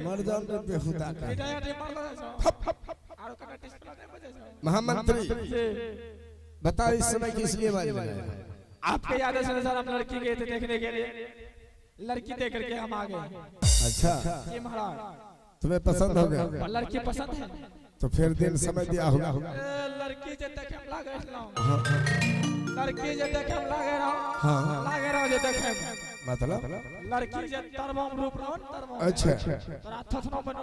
मर जाओ तो बेहुदा का महामंत्री बताओ इस समय किस लिए बाज लगाए? आपके याद है सर हम लड़की गए थे देखने के लिए, लड़की देख करके हम आ गए। अच्छा जी महाराज तुम्हें पसंद हो गया? लड़की पसंद है तो फिर दिन समय दिया होगा। लड़की जे देखे हम लागे लड़की जे देखे हम लागे रहो जे देखे मतलब लड़की जे तरबम रूप रहो तरबम। अच्छा तोरा थथनो बनो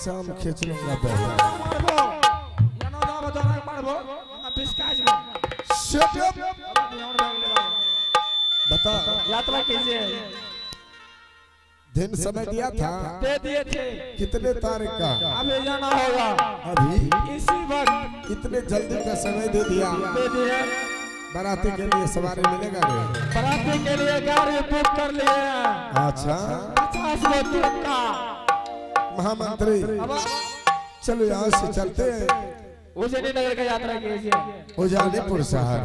शाम खींच लूंगा पहले। मारबो यानो जाबो दोना मारबो हम बिस्काज में शट अप ध्यान रख ले बता यात्रा कीजिए। दिन समय दिया था? दे दिए थे। कितने तारीख का? अभी जाना होगा अभी इसी वक्त। इतने जल्दी का समय दे दिया? दे दिए। बाराती के लिए सवारी मिलेगा रे? बाराती के लिए गाड़ी बुक कर लिए। अच्छा 50 लोग का। महामंत्री चलो यहाँ से चलते हैं उज्जैनी नगर का यात्रा कीजिए। उजानीपुर शहर।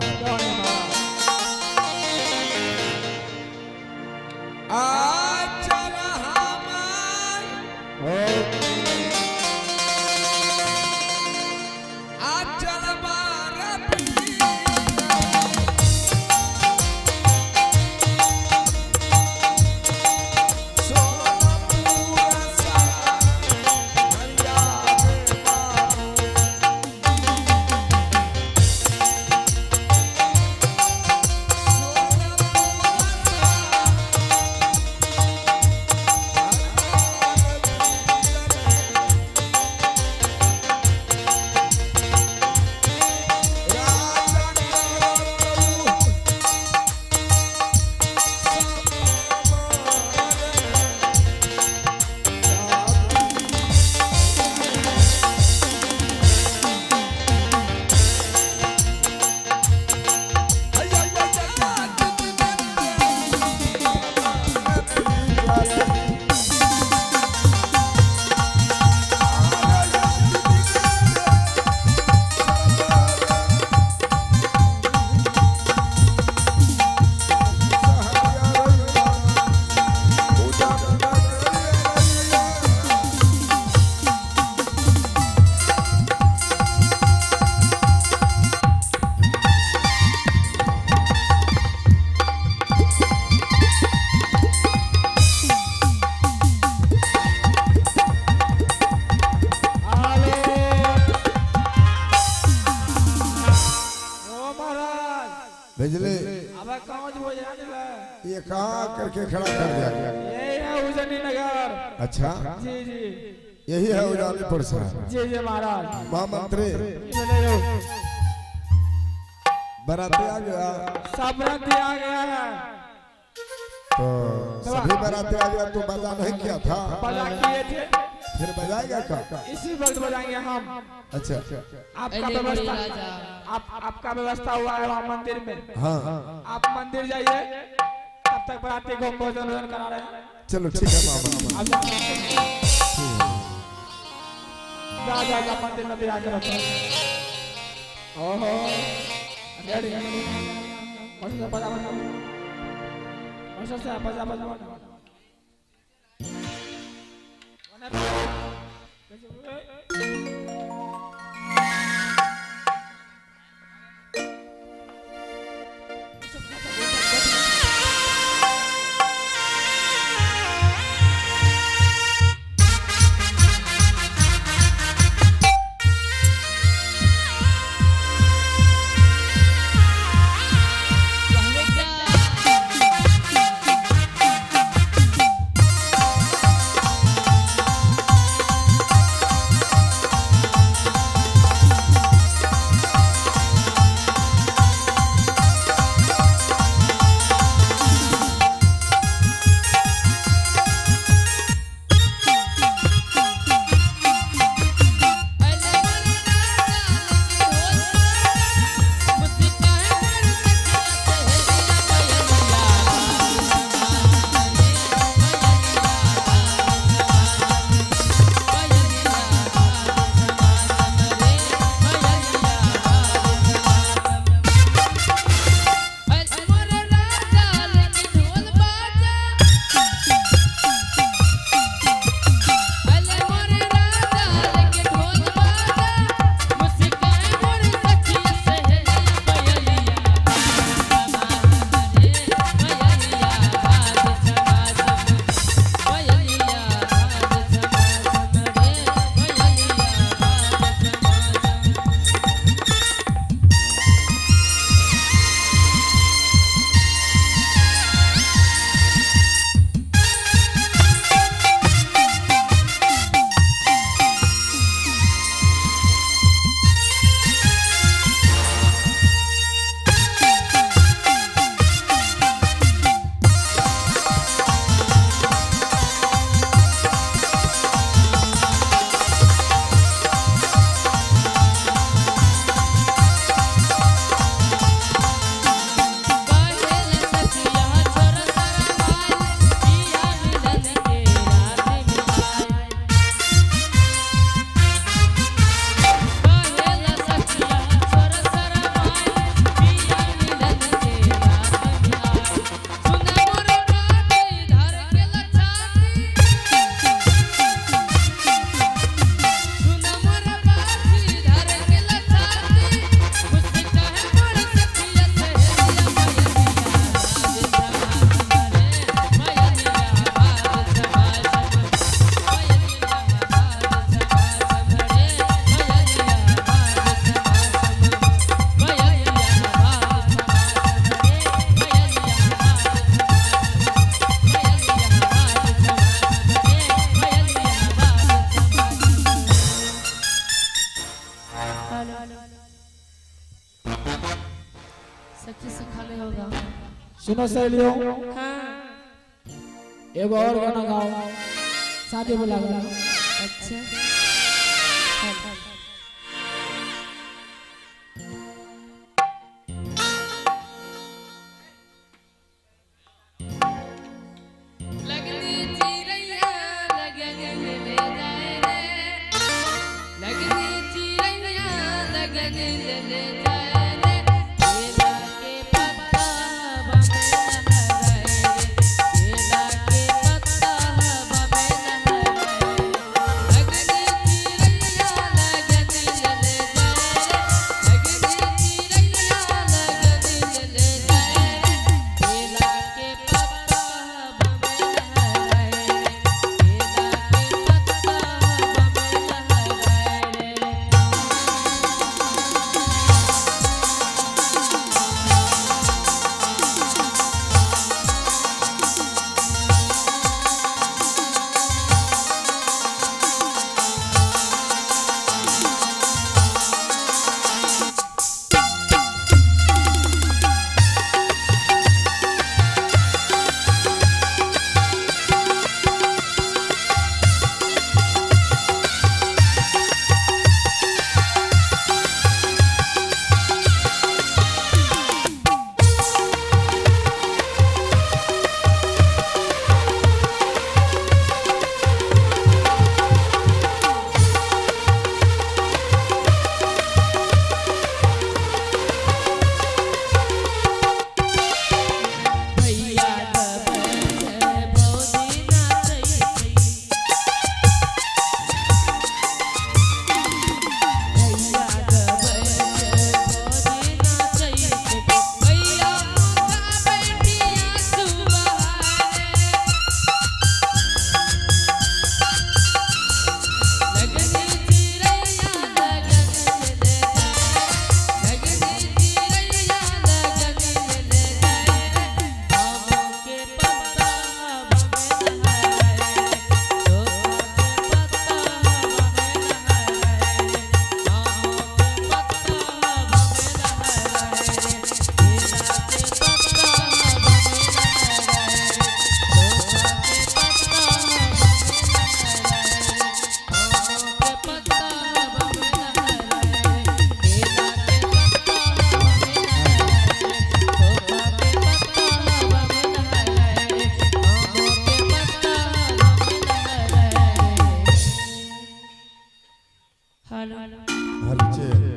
भेजले अब कहाँ जो जाने ला ये कहाँ करके खड़ा कर दिया? ये है उज्जैनी नगर। अच्छा जी जी यही है उजानीपुर शहर। जी जी महाराज। महामंत्री चले लो बाराती आ गया? सब बाराती आ गया है। तो सभी बाराती आ गया तो बजा नहीं किया था? बजा किए थे। फिर बजाएगा क्या? इसी वक्त बजाएंगे हम। अच्छा आपका व्यवस्था आपका व्यवस्था हुआ है वहाँ मंदिर में। हाँ आप मंदिर जाइए तब तक बाराती को भोजन करा रहे हैं। चलो ठीक है मामा। जा मंदिर में भी आके रखो। ओहो रेडी बजा बजा बजा बजा बजा खाने होगा। सुनो सहेलियों, हाँ एगो और गाना गाओ, शादी वाला गाना। अच्छा लगनी चिड़ैया लगने ले जाए रे, लगनी चिड़ैया लगने ले जाए रे, केला के पत्ता बमे लहराए रे, केला के पत्ता बमे लहराए रे, लगनी चिड़ैया लगने ले जाए रे, लगनी चिड़ैया लगने ले जाए रे, केला के पत्ता बमे लहराए रे, केला के पत्ता बमे लहराए रे। भैया दबे भौजी नाचै छै, भैया दबे भौजी नाचै छै, भैया मुका बैठिया सुबहारे, लगनी चिड़ैया लगने ले जाए, लगनी चिड़ैया लगने ले जाए रे, आमों के पत्ता बमे लहराए रे, चोखा के पत्ता बमे लहराए रे, आमों के पत्ता बमे लहराए रे, केला के पत्ता बमे लहराए रे, चोखा के पत्ता बमे लहराए रे, आमों के पत्ता बमे लहराए रे, केला के पत्ता बमे लहराए रे, चोखा के पत्ता बमे लहराए रे, आमों के पत्ता बमे लहराए रे। हेलो हलचे